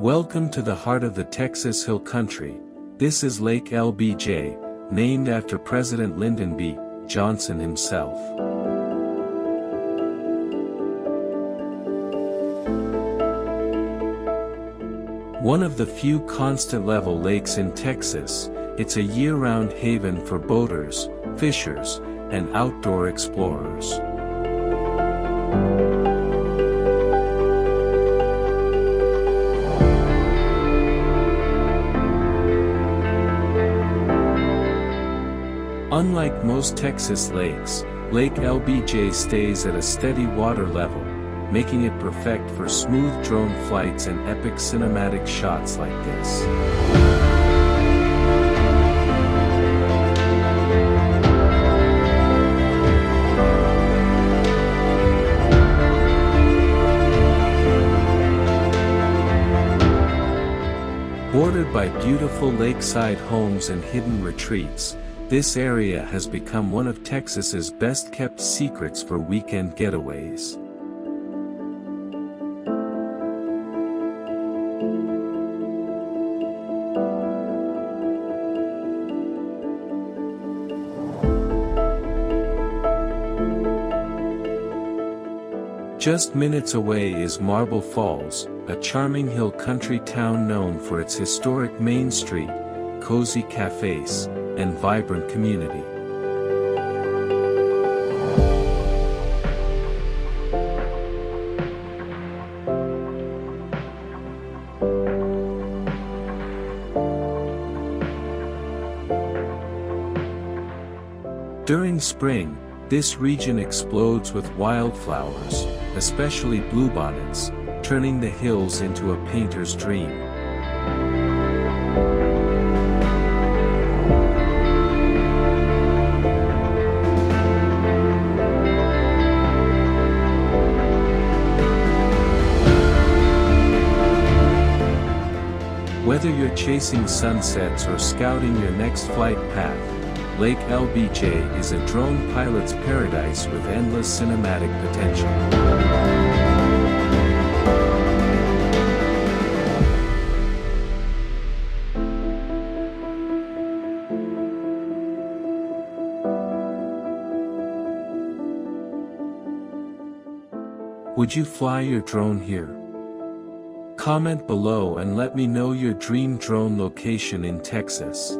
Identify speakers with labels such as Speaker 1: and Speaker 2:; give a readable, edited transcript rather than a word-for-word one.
Speaker 1: Welcome to the heart of the Texas Hill Country. This is Lake LBJ, named after President Lyndon B. Johnson himself. One of the few constant level lakes in Texas, it's a year-round haven for boaters, fishers, and outdoor explorers. Unlike most Texas lakes, Lake LBJ stays at a steady water level, making it perfect for smooth drone flights and epic cinematic shots like this. Bordered by beautiful lakeside homes and hidden retreats, this area has become one of Texas's best-kept secrets for weekend getaways. Just minutes away is Marble Falls, a charming hill country town known for its historic Main Street, cozy cafes, and vibrant community. During spring, this region explodes with wildflowers, especially bluebonnets, turning the hills into a painter's dream. Whether you're chasing sunsets or scouting your next flight path, Lake LBJ is a drone pilot's paradise with endless cinematic potential. Would you fly your drone here? Comment below and let me know your dream drone location in Texas.